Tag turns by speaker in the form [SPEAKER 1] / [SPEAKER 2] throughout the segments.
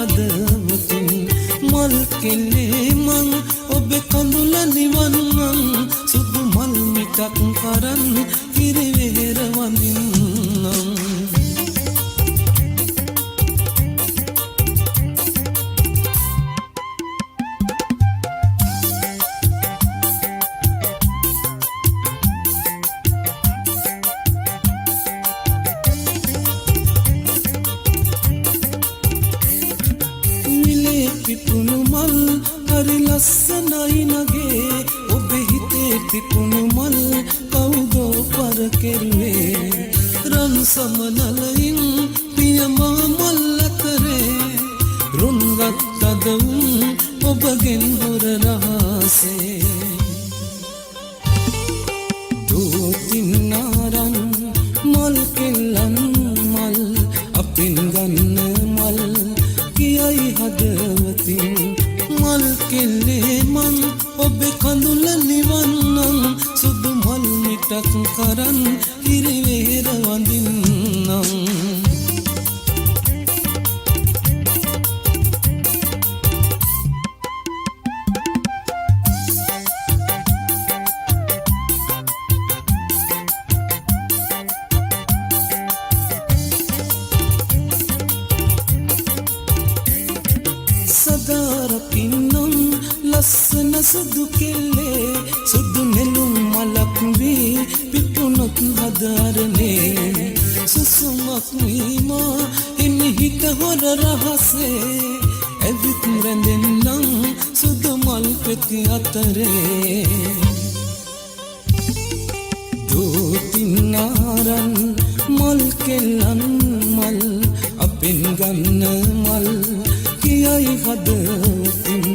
[SPEAKER 1] හදවතින් මල් කෙල්ලේ මං ඔබේ කඳුල නිවන්නම් සුදු මල් මිටක් කරන් කිරිවෙහෙර වඳින්නම් පිපුණු මල් හරි ලස්සනයි නගේ ඔබේ හිතේ පිපුණු මල් කවුදෝ පර කෙරුවේ රන් සමනලයින් පියමා මල් අතරේ රුන්ගත් අදවුන් ඔබගෙන් හොර රහසේ දෝතින්නාරන් මල් කෙල්ලන් මල් අපින් ගන්න මල් කියයි හදවතින් මල් කෙල්ලේ මං ඔබේ කඳුල නිවන්නම් සුදු මල් මිටක් කරන් කිරිවෙහෙර වඳින්නම් සදාරකින්නම් ලස්සන සුදු කෙල්ලේ සුදු නෙළුම් මලක් වී පිපුණොත් හදරනේ සුසුමක් වීමා එමිහිට හොර රහසේ ඇවිත් රැඳෙන්නම් සුදු මල් පෙති අතරේ දෝතින්නාරන් මල් කෙල්ලන් මල් අපෙන් ගන්න මල් කියයි හදවතින්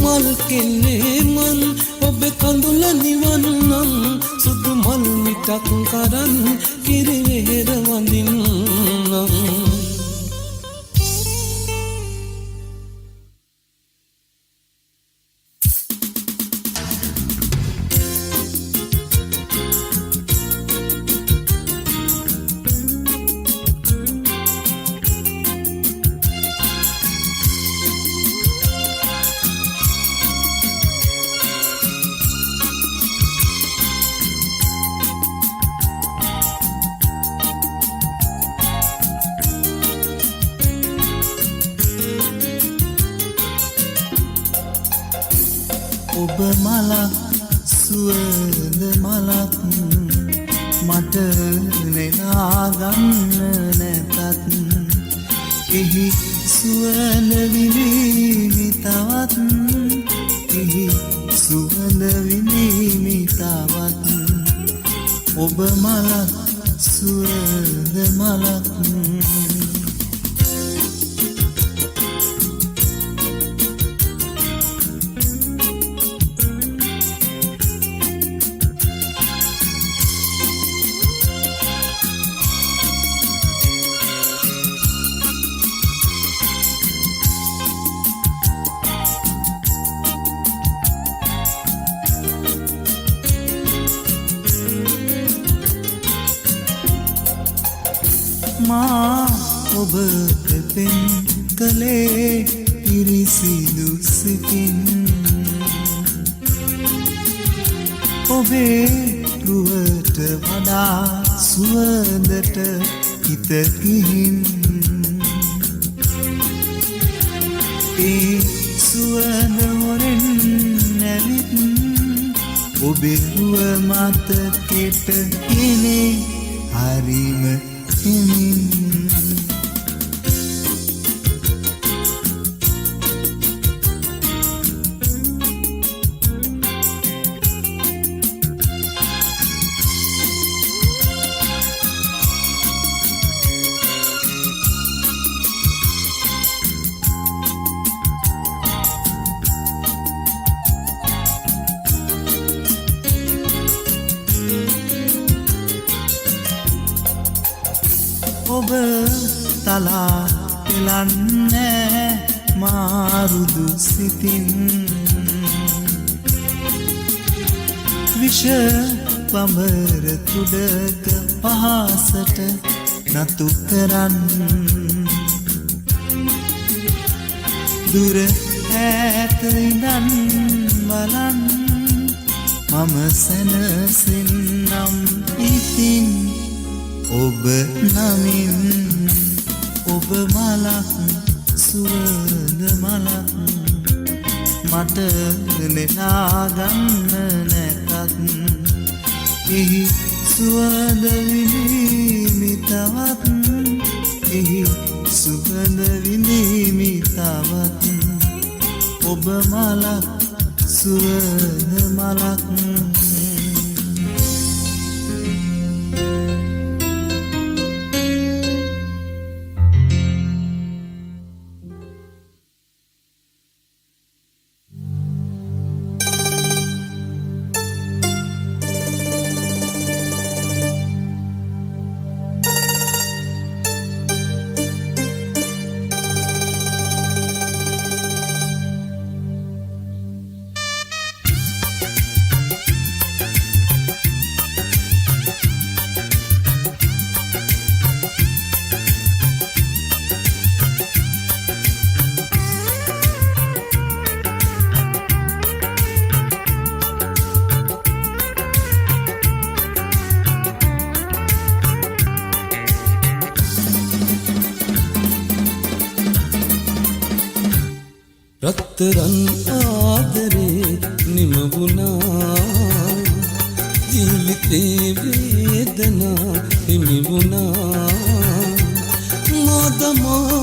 [SPEAKER 1] මල් කෙල්ලේ මං ඔබේ කඳුල නිවන්නම් සුදු මල් මිටක් කරන් කිරිවෙහෙර වඳින්නම්
[SPEAKER 2] ඔබ මලක් සුවඳ මලක් මට නෙලා ගන්න නැතත් එහි සුවඳ විඳීමි තවත් එහි සුවඳ විඳීමි තවත් ඔබ මලක් සුවඳ මලක් මා ඔබට පෙන් කළේ පිරිසිදු සිතින් ඔබේ රුවට වඩා සුවඳට හිත ගිහින් ඒ සුවඳ හොරෙන් නැවිත් ඔබේ රුව මත කෙට ඉනේ හරිම ඔබ තලා පෙලන්නේ මාරුදු සිතින් විෂ පඹර තුඩක පහසට නතු කරන් දුර ඈත ඉඳන් බලන් මම සැනසෙන්නම් ඉතින් ඔබ නමින් ඔබ මලක් සුවඳ මලක් මට නෙලා ගන්න නැතත් එහි සුවඳ විඳීමි තවත් එහි සුවඳ විඳීමි තවත් ඔබ මලක් සුවඳ මලක්
[SPEAKER 1] රත්තරන් ආදරේ නිම වුණා ජීවිතේ වේදනා හිමි වුණා මාදමා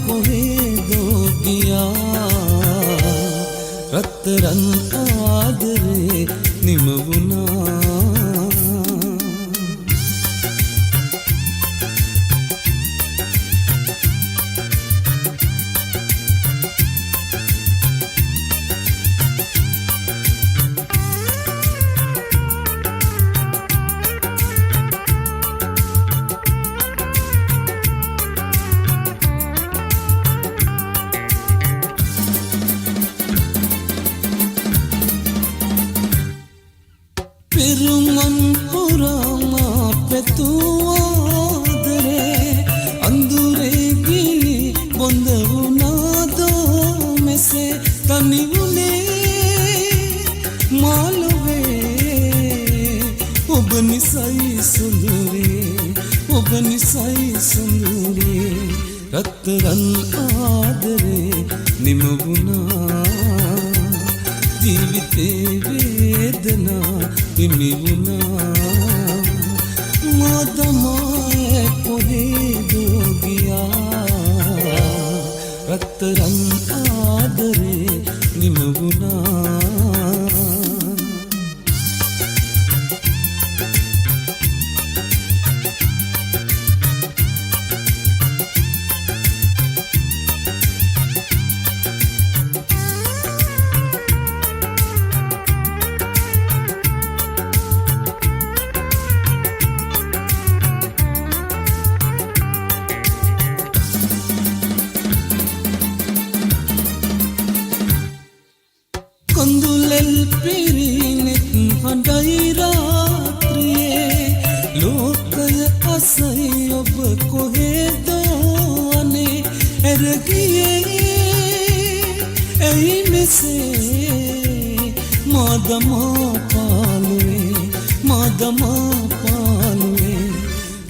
[SPEAKER 1] කොහෙදෝ ගියා රත්තරන් ආදරේ නිම වුණා පිරුමන් පුරාමා පෙතුවාදරේ අඳුරේ ගිනි බොඳ වුණාදෝ මෙසේ තනි වුණේ මාළුවේ ඔබ නිසයි සුඳුරේ රත්තරන් ආදරේ නිම වුණා ජීවිතේ වේදනා හිමි වුණා මාදමා කොහෙදෝ ගියා රත්තරන් ආදරේ නිම වුණා කොඳුලෙල් පිරිනෙත් හඬයි රාත්‍රියේ ලෝකය අසයි ඔබ කොහෙදෝ අනේ ඇරගියේ ඇයි මෙසේ මාදමා පාලුවේ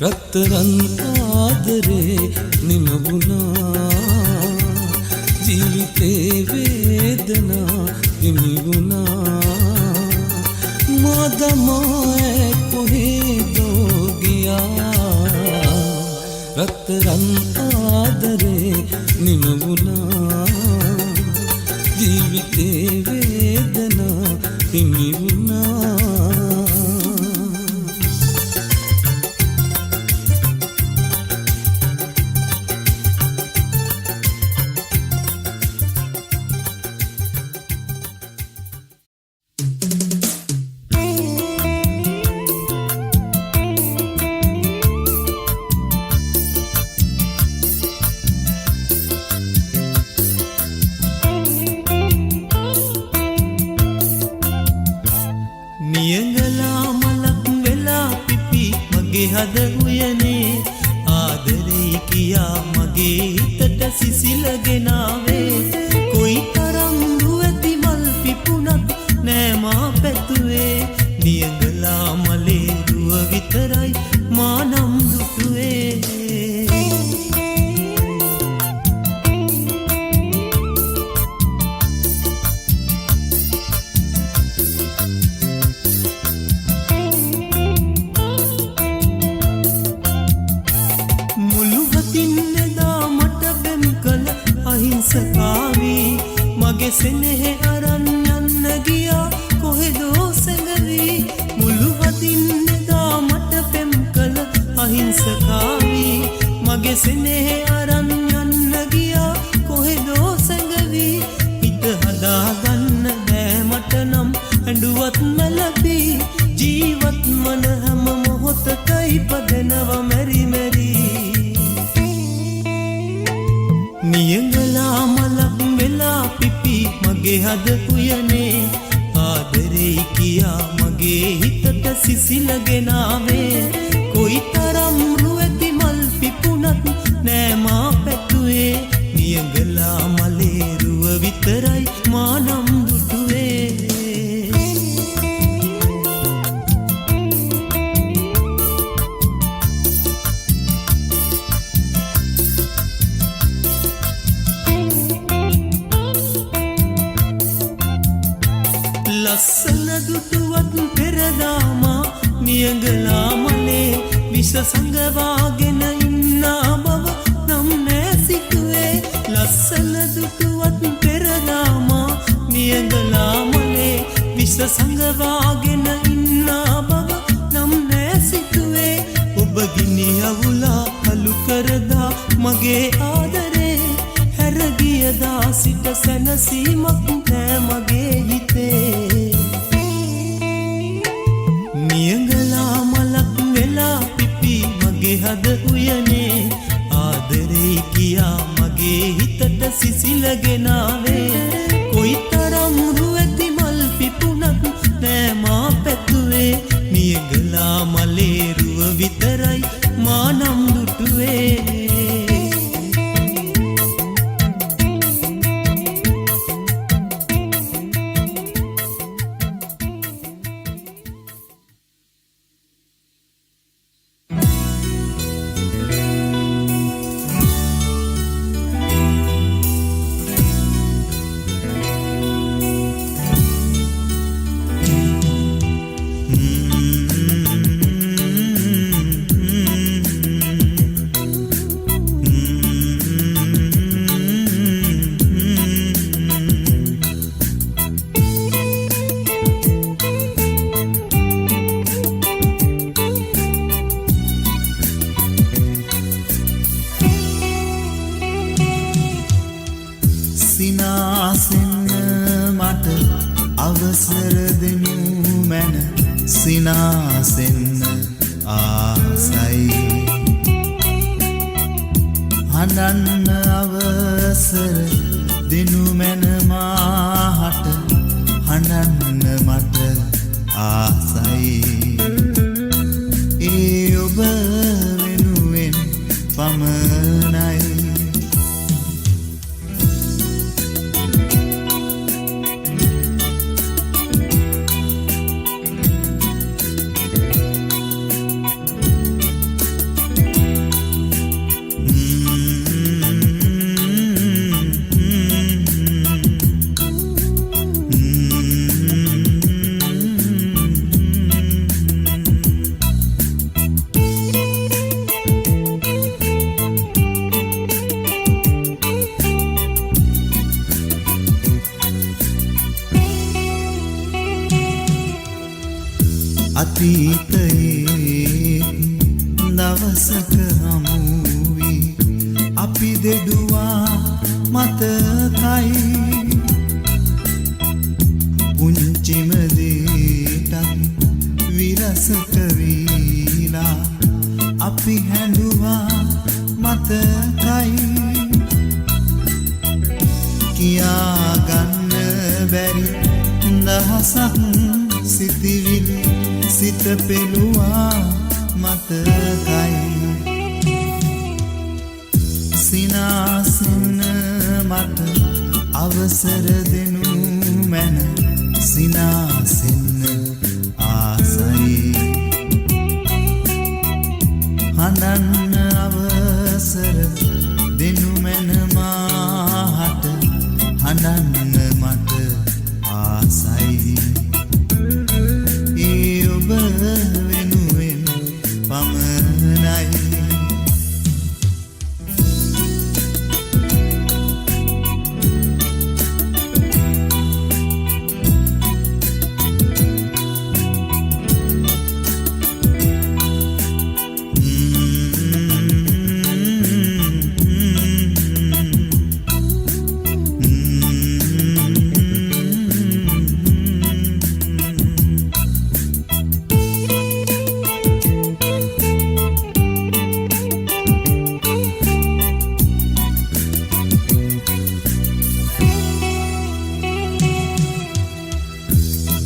[SPEAKER 1] රත්තරන් ආදරේ නිම වුණා ජීවිතේ වේදනා හිමි වුණා මාදමා කොහෙදෝ ගියා රත්තරන් ආදරේ නිම වුණා ජීවිතේ වේදනා හිමි වුණා
[SPEAKER 2] නියඟලා මලක් වෙලා පිපි මගේ හද උයනේ ආදරේ කියා මගේ හිතට සිසිල ගෙනාවේ කාවි මගේ සෙනෙහෙ අරන් යන්න ගියා කොහෙදෝ සැඟවි මුළු හදින් එදා මට පෙම් කළ අහිංසකාවි මගේ සෙනෙහෙ අරන් යන්න ගියා කොහෙදෝ සැඟවි හිත හදාගන්න බෑ මට නම් ඇඬුවත් මැලපී ජීවත් මන හැම මොහොතකයි පදනවා මෙරි මෙරි නියඟලා මලක් වෙලා පිපි මගේ හද උයනේ ආදරේ කියා මගේ හිතට සිසිලගෙන ආවේ කොයිතරම් රුවැති මල් පිපුණත් නෑ මා පැතුවේ නියඟලා මලේ රුව විතරයි මා නම් දුටුවේ ලස්සන දුටුවත් පෙරදාමා නියඟලා මලේ විස සඟවාගෙන ඉන්නා බව නම් නෑ සිතුවේ ලස්සන දුටුවත් පෙරදාමා නියඟලා මලේ විස සඟවාගෙන ඉන්නා බව නම් නෑ සිතුවේ ඔබ ගිනි අවුලා කලු කරදා මගේ ආදරේ හැරගියදා සිට සැනසීමක් නෑ මගේ හිතේ නියඟලා මලක් වෙලා පිපි මගේ හද උයනේ ආදරේ කියා මගේ හිතට සිසිලගෙන ආවේ කොයිතරම් රුවැති මල් පිපුණත් නෑ මා පැතුවේ නියඟලා මලේ රුව විතරයි මා නම් දුටුවේ
[SPEAKER 3] සිනාසෙන්න මට අවසර දෙනු මැන සිනාසෙන්න ආසයි හඬන්න අවසර දෙනු මැන මාහට හඬන්න මට ආසයි ඒ ඔබ වෙනුවෙන් පමණයි අතීතයේ දවසක හමුවී අපි දෙඩුවා මතකයි පුංචිම දේටත් විරසක වීලා අපි හැඬුවා මතකයි කියාගන්න බැරි දහසක් සිතිවිලි සිත පෙළුවා මතකයි සිනාසෙන්න මට අවසර දෙනු මැන සිනාසෙන්න ආසයි හඬන්න අවසර දෙනු මැන මාහට හඬන්න මට ආසයි ඔබ වෙනුවෙන් පමණයි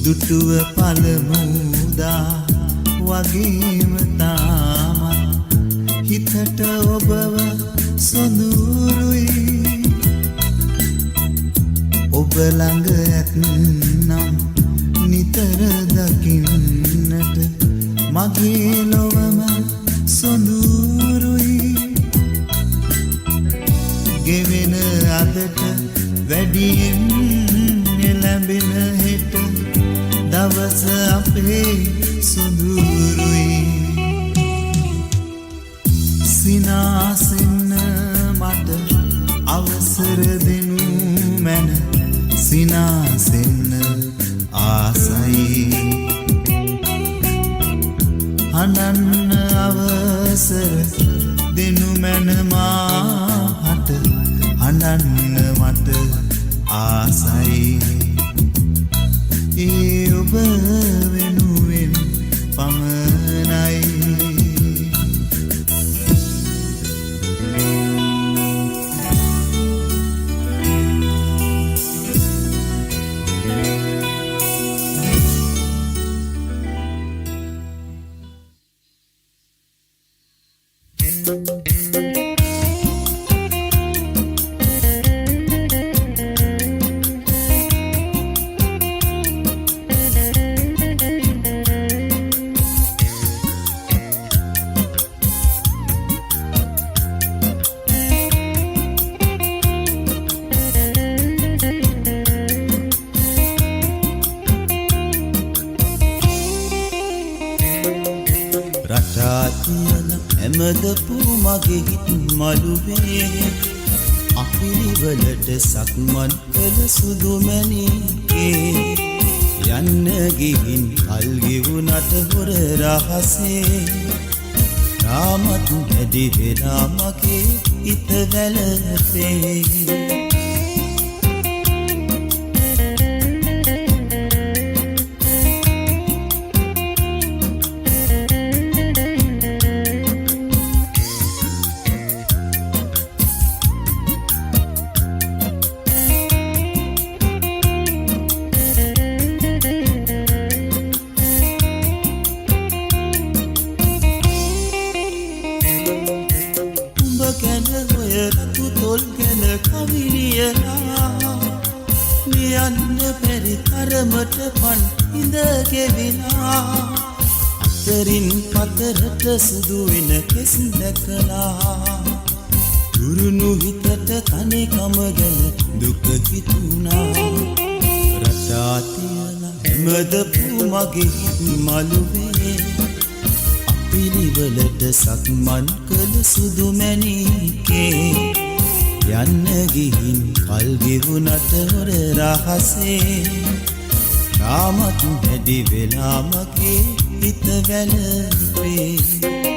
[SPEAKER 3] දුටුව පළමුදා වගේම තාමත් හිතට ඔබව සොඳුරුයි ඔබ ළඟ ඇත්නම් නිතර දකින්නට මගේ ලොවම සොඳුරුයි ගෙවෙන අදට වැඩියෙන් ලැබෙන හෙට දවස අපේ සොඳුරුයි සිනාසෙන්න මට අවසර දෙනු මැන සිනාසෙන්න ආසයි හඬන්න අවසර දෙනු මැන මාහට හඬන්න මට ආසයි ඒ ඔබ වෙනුවෙන් පමණයි ඇමදපු මගේ හිත් මළුවේ අපිරිවලට සක්මන් කළ සුදුමැණිකේ යන්න ගිහින් කල් ගෙවුනට හොර රහසේ තාමත් වැඩි වෙලා මගේ හිත වැළපේ ලියන්න බැරි තරමට පන් ඉඳ ගෙවිලා අතරින් පතරට සුදු වෙන කෙස් දැකලා දුරුණු හිතට තනිකම ගැන දුක හිතුණා රටා තියලා හැමදපු මගේ හිත් මළුවේ අපිරිවලට සක්මන් කළ සුදු මැණිකේ යන්න ගිහින් කල් ගෙවුනට හොර රහසේ තාමත් වැඩි වෙලා මගේ හිත වැළපේ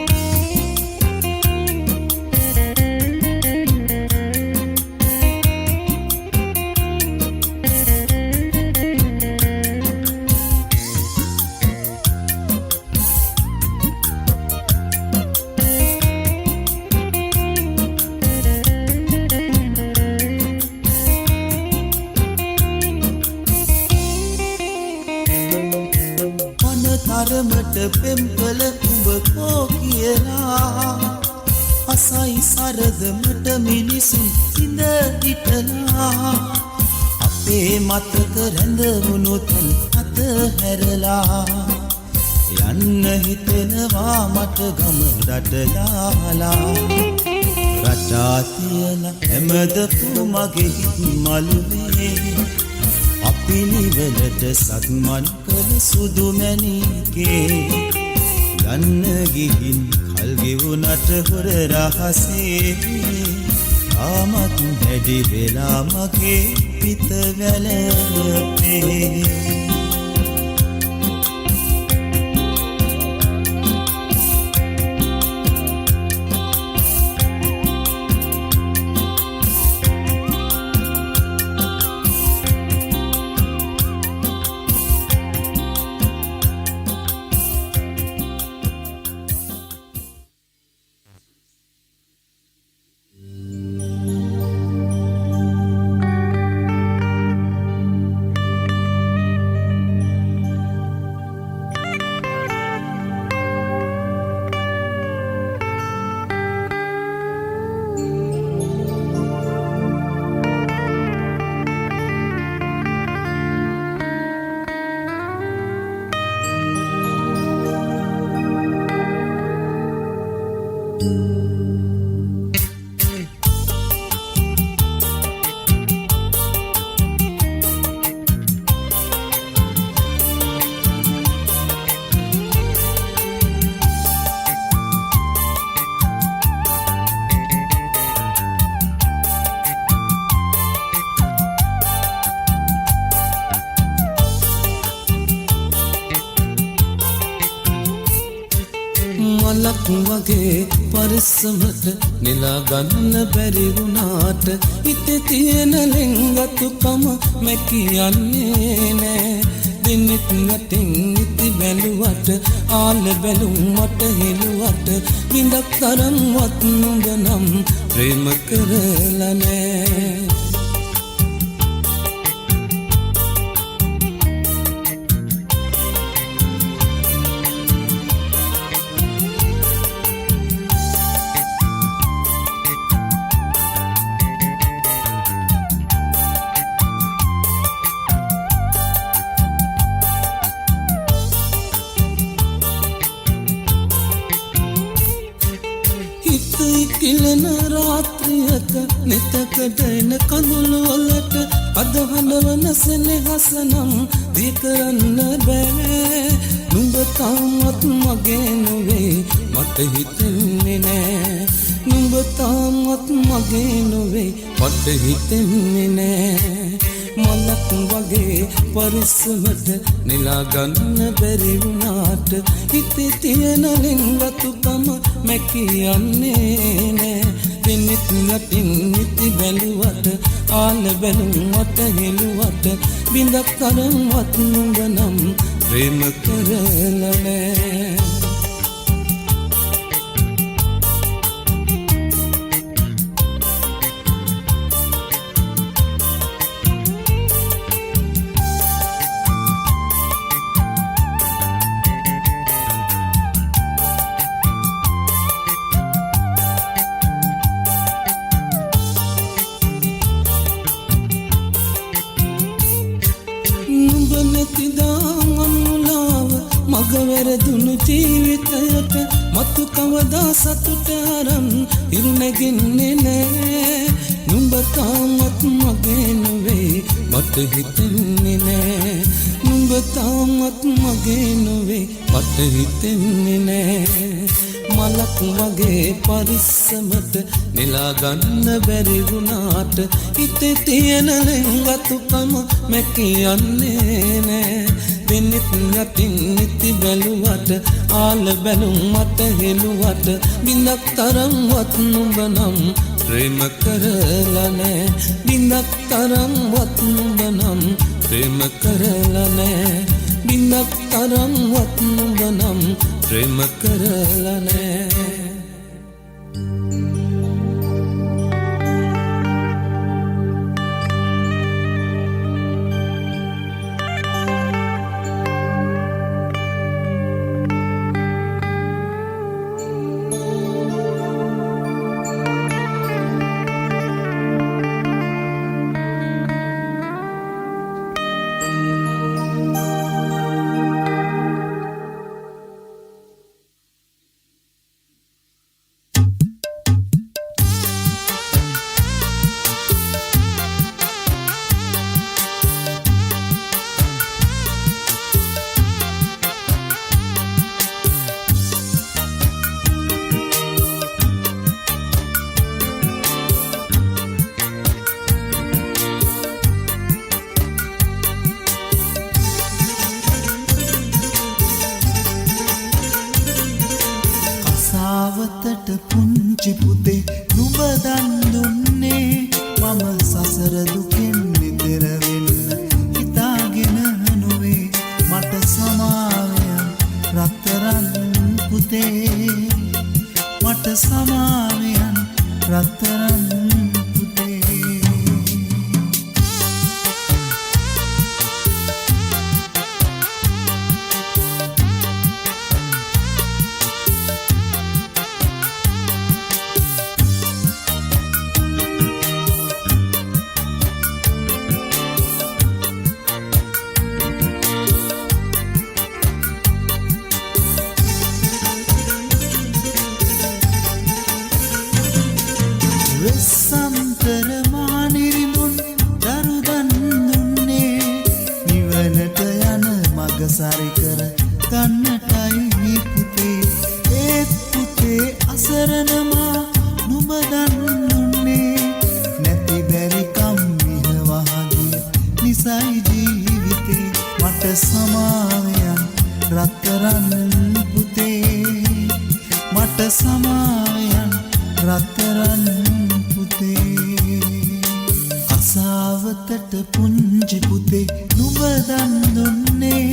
[SPEAKER 3] තරමට පෙම්පල උඹ කෝ කියලා අසයි සරදමට මිනිසුන් ඉඳ හිටලා අපේ මතක රැඳවුණු තැන් අත හැරලා යන්න හිතෙනවා මට ගම රට දාලා රටා තියලා හැමදපු මගේ හිත් මළුවේ අපිරිවලට සක්මන් කළ සුදු මැණිකේ යන්න ගිහින් කල් ගෙවුනට හොර රහසේ තාමත් වැඩි වෙලා මගේ හිත වැළපේ
[SPEAKER 1] මලක් වගේ පරිස්සමට නෙලා ගන්න බැරි වුණාට හිතේ තියෙන ලෙන්ගතුකම මැකියන්නේ නෑ දිනෙත් නැතින් ඉති බැලුවට ආල බැලුම් මට හෙළුවට විඳක් තරම්වත් නුඹ නම් ප්‍රේම කරලා නෑ කිලන රාත්‍රියක නෙතකට එන කඳුළු වලට අද හඬවන සෙනෙහසනම් දී කරන්න බෑ නුඹ තාමත් මගේ නොවේ මට හිතෙන්නේ නෑ නුඹ තාමත් මගේ නොවේ මට හිතෙන්නේ නෑ මලක් වගේ පරිස්සමට නෙලා ගන්න බැරි වුණාට හිතේ තියෙන ලෙන්ගතුකම මැකියන්නේ නෑ දිනෙත් නැතින් ඉති බැලුවට ආල බැලුම් මට හෙළුවට බිඳක් තරම්වත් නුඹ නම් ප්‍රේම කරලා නෑ මගවැරදුණු ජීවිතයට මතු කවදා සතුට අරන් ඉරුණැගෙන්නේ නෑ නුඹ තාමත් මගේ නොවේ මට හිතෙන්නේ නෑ නුඹ තාමත් මගේ නොවේ මට හිතෙන්නේ නෑ මලක් වගේ පරිස්සමට නෙලා ගන්න බැරි වුණාට හිතේ තියෙන ලෙන්ගතුකම මැකියන්නේ නෑ දිනෙත් නැතින් ඉති බැලුවට ආල බැලුම් මට හෙළුවට බිඳක් තරම්වත් නුඹ නම් ප්‍රේම කරලා නෑ බිඳක් තරම්වත් නුඹ නම් ප්‍රේම කරලා නෑ බිඳක් තරම්වත් නුඹ නම් ප්‍රේම කරලා නෑ
[SPEAKER 2] අවතට පුංචි පුතේ නුඹ දන් දුන්නේ මම සසර දුකෙන් නිතර වෙන්න හිතාගෙන නොවේ මට සමාවයන් රත්තරන් පුතේ මට සමාවයන් රත්තරන් වෙස්සන්තර මානිරිමුන් දරුදන් දුන්නේ නිවනට යන මග සරි කර ගන්නටයි පුතේ ඒත් පුතේ අසරණමා නුඹ දන් දුන්නේ නැති බැරි කම් මිහවහගිය නිසයි ජීවිතේ මට සමාවයන් රත්තරන් පුතේ මට රත්තරන් පුතේ අසාවතට පුංචි පුතේ නුඹ දන් දුන්නේ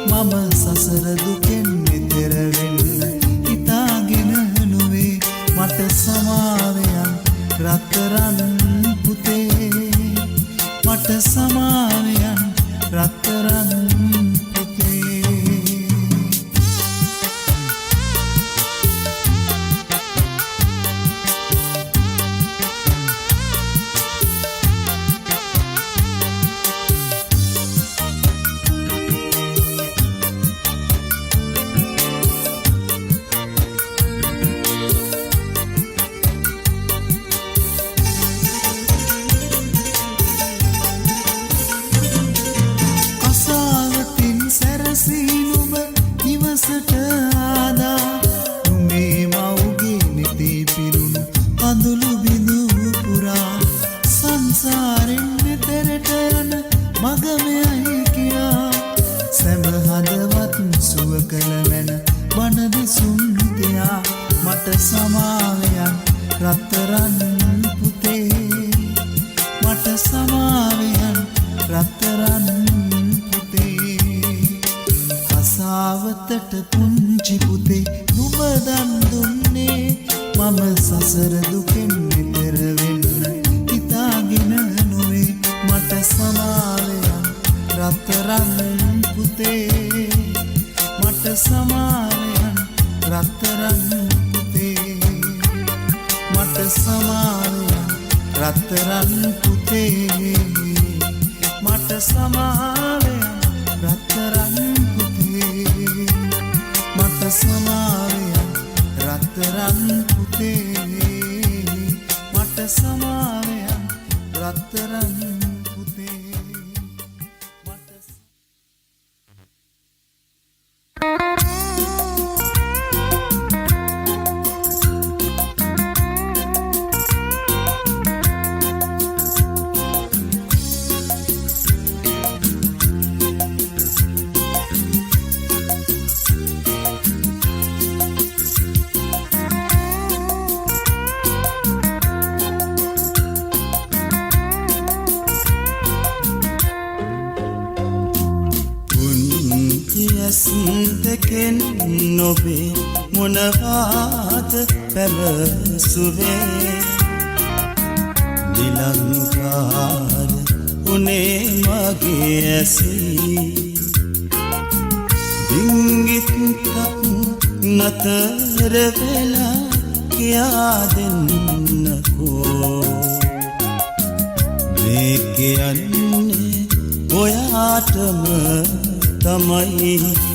[SPEAKER 2] මම සසර දුකෙන් එතෙර වෙන්න හිතාගෙන නොවේ මට සමාවෙයන් රත්තරන් පුතේ මට සමාවෙයන් රත්තරන් පුතේ
[SPEAKER 3] දෙකෙන් නොවේ මොනවාද පැවසුවේ නිලංකාර උනේ මගේ ඇසී දිංගිත්තක් නතර වෙලා කියා දෙන්නකෝ මේ කියන්නේ ඔයාටම තමයි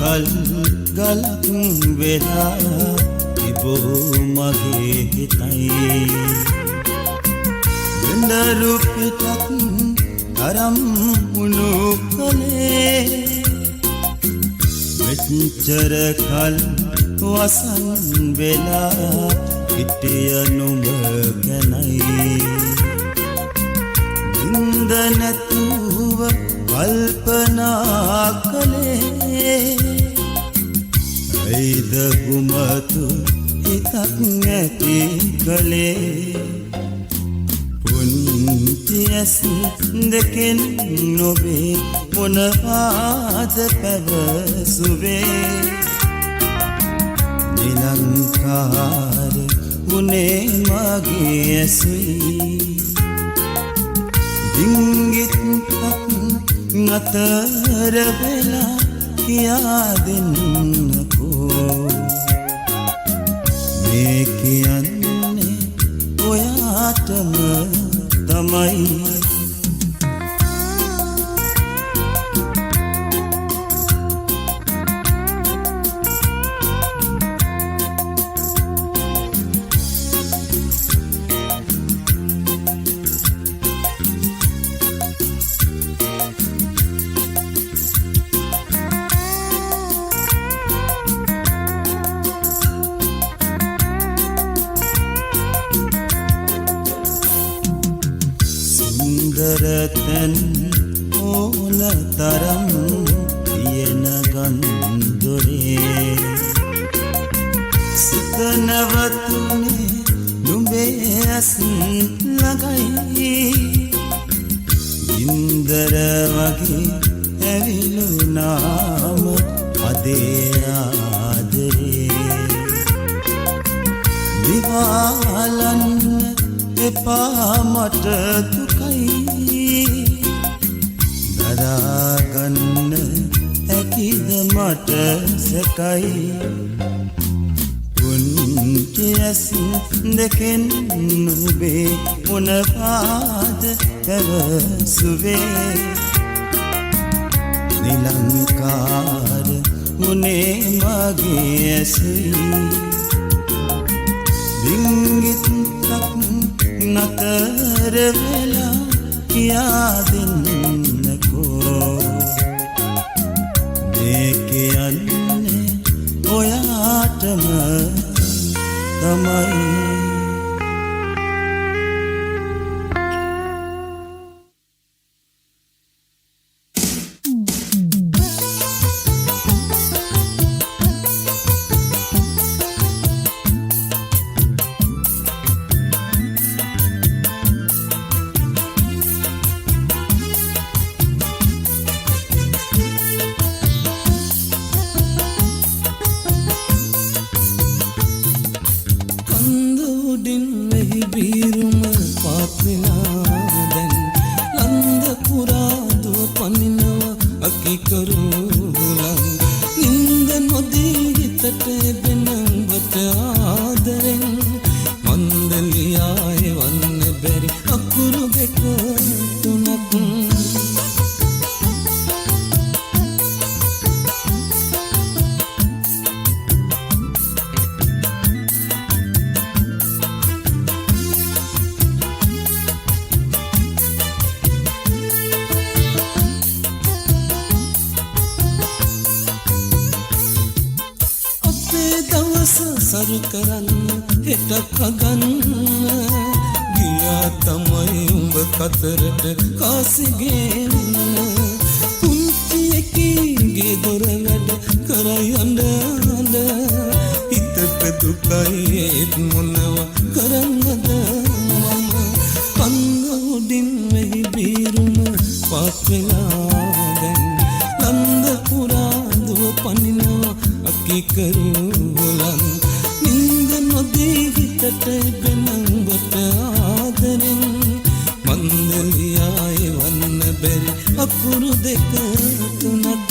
[SPEAKER 3] කල් ගලක් වෙලා තිබෝ මගේ හිතයි වෙනදරු පිටක් අරම් වුණු කලේ මෙච්චර කල් වසන් වෙලා හිටිය නුඹ ගැනයි නින්ද නැතුව කල්පනා කළේ ඇයිද ගුමතු හිතක් නැති කළේ පුංචි ඇස් දෙකෙන් නොවේ මොනවාද පැවසුවේ නිලංකාර උනේ මගේ ඇසී දිංගිත්තක් නතර වෙලා කියා දෙන්නකෝ මේ කියන්නේ ඔයාටම තමයි ගැනන් ඕන තරම් තියෙන ගන්දොරේ සිත නැවතුනේ නුඹේ ඇස් ළඟයි ඉන්දර වගේ ඇවිලුනාම අදේ ආදරේ දිවාලන්න එපා මට දුකයි දරාගන්න හැකිද මට සැකයි පුංචි ඇස් දෙකෙන් නුඹේ මොන පාද පැවසුවේ නිලංකාර මුනේ මගේ ඇසුයි රිංගිත්තක් නතර වෙලා කියා දෙන්නකෝ මේ කියන්නේ ඔයාටම තමයි සරු කරන්න හෙටක් අගන්න ගියා තමයි උඹ කතරට කාසිගෙන පුංචි එකීගේ දොර වැඩ කරයි අඬ හිතට දුකයි ඒත් මොනව කරන්නද මම කන්න උඩින් වෙහි බීරුම පාත් වෙලා දැන් ලන්ද පුරා දුව පනිනවා අකිකරුලන් නින්ද නොදී හිතට බෙනඹට ආදරෙන් මන්දලියාය වන්න බැරි අකුරු දෙක තුනක්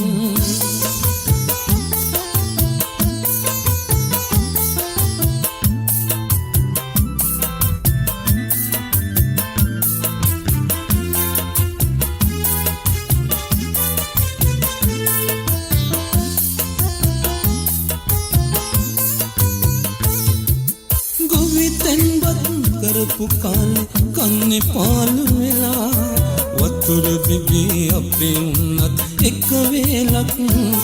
[SPEAKER 3] කරපු කාලේ කන්නේ පාළු වෙලා වතුර බිබී අපේ උන්නත් එක වේලක්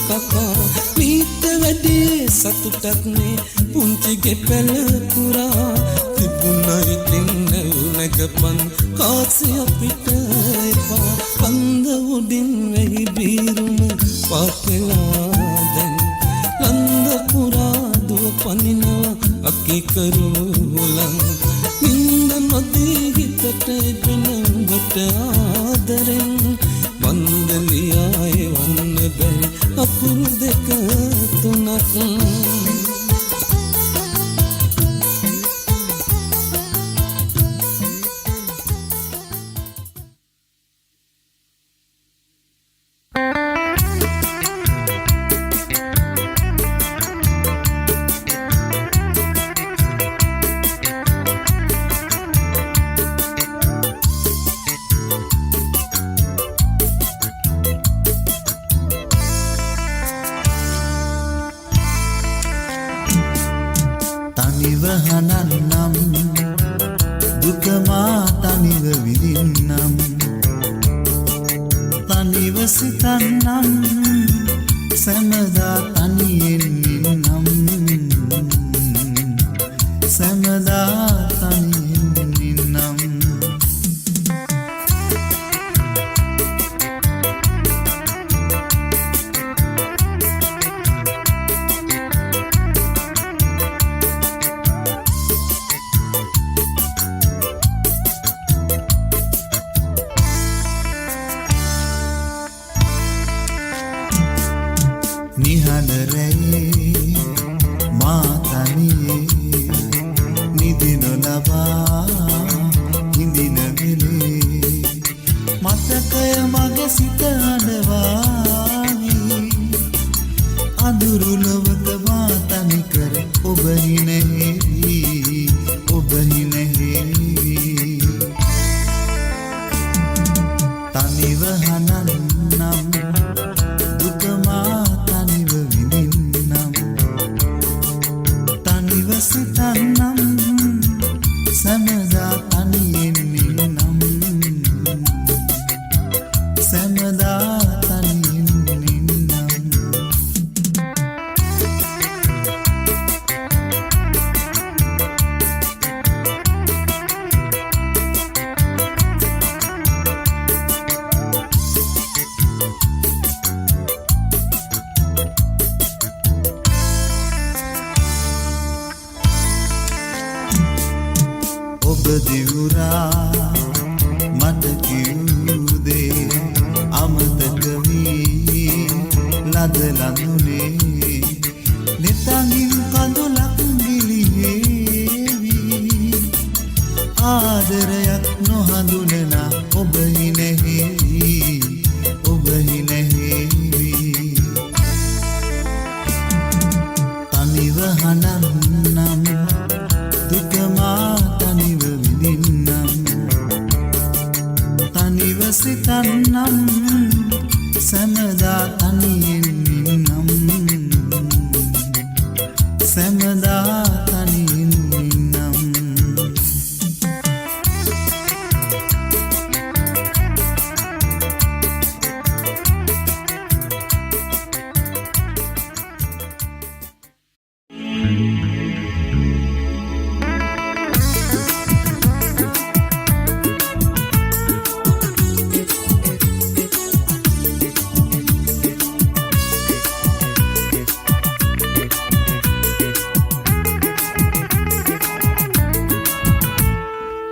[SPEAKER 3] කකා මීට වැඩි සතුටක් නේ පුංචිගේ පැල පුරා තිබුණා ඉතින් නැගපන් කාසි අපිට එපා කන්ද උඩින් වෙහි බීරුම පාත් වෙලා දැන් ලන්ද පුරා දුව පනිනවා අකිකරුලන් නින්ද නොදී හිතට බෙනඹට ආදරෙන් වන්දලියාය වන්න බැරි අකුරු දෙක තුනක්
[SPEAKER 2] නිහඬ රැයේ මා තනියේ නිදි නොලබා හිඳින වෙලේ මතකය මගේ සිත අඬවායි අඳුරු ලොවක මා තනි කර ඔබ හිනෙහි ඔබ හිනෙහි තනිව හනන්නම් දුක මා තනිව විඳින්නම් තනිව සිතන්නම් සමදා තනියෙන් ඉන්නම් සමදා තනියෙන් ඉන්නම් ඔබ දිවුරා මට කිව්දේ අමතක වී ලද ලඳුනේ නෙතඟින් කඳුලක් ගිලිහෙවි ආදරයක් නොහඳුනන ඔබ හිනෙහි ඔබ හිනෙහි තනිව හනන්නම් දුක මා තනිව විඳින්නම් තනිව සිතන්නම් සමදා තනියෙන් ඉන්නම් සමදා තනියෙන් ඉන්නම්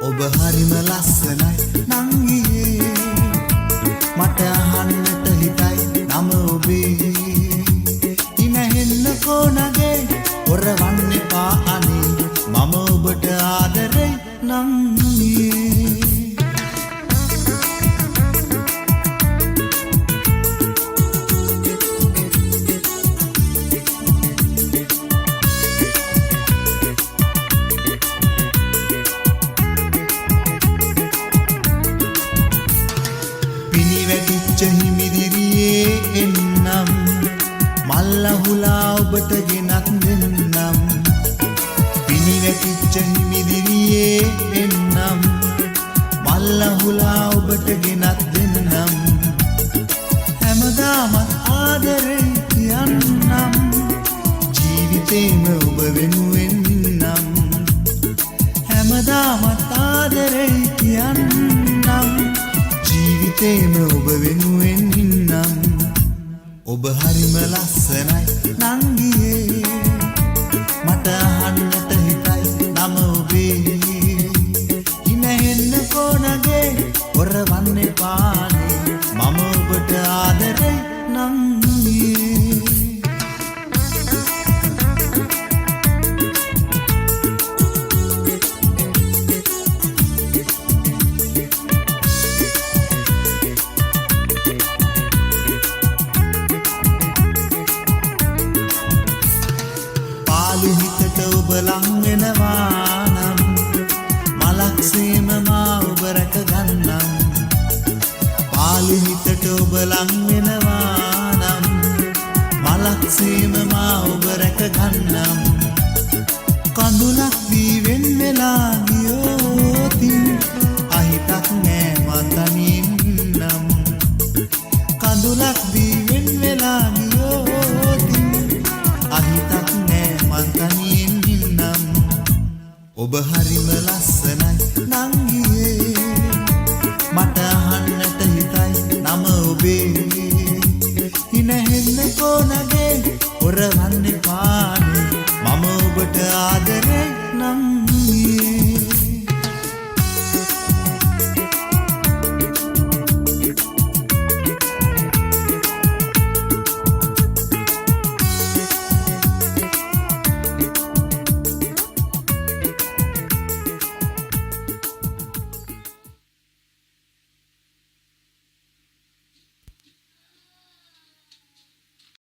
[SPEAKER 2] ඔබ හරිම ලස්සනයි නංගියේ මට අහන්නට හිතයි නම ඔබේ ඉනහෙන්න කොනගේ ඔරවන්න එපා අනේ මම ඔබට ආදරේ නංගියේ හිමිදිරියේ එන්නම් මල්ලහුලා ඔබට ගෙනත් දෙන්නම් පිණි වැටිච්ච හිමිදිරියේ එන්නම් මල්ලහුලා ඔබට ගෙනත් දෙන්නම් හැමදාමත් ආදරේ කියන්නම් ජීවිතේම ඔබ වෙනුවෙන් ඉන්නම් හැමදාමත් ආදරේ කියන්නම් ජීවිතේම ඔබ වෙනුවෙන් ඉන්නම් ඔබ හරිම ලස්සනයි නංගියේ මට අහන්නට හිතයි නම ඔබේ ඉනහෙන්න කොනගේ ඔරවන්න එපානේ මම ඔබට ආදරේ නංගියේ හිතට ඔබ ලං වෙනවා නම් මලක්සේම මා ඔබ රැක ගන්නම් පාළු හිතට ඔබ ලං වෙනවා නම් මලක්සේම මා ඔබ රැක ගන්නම් කඳුලක් වී වෙන් වෙලා ගියෝතින් අහිතක් නෑ මං තනියෙන් ඉන්නම් කඳුලක් වී වෙන් වෙලා ගියෝතින් අහිතක් නෑ මං තනියෙන් ඉන්නම් ඔබ හරිම ලස්සනයි නංගියේ මට අහන්නට හිතයි නම ඔබේ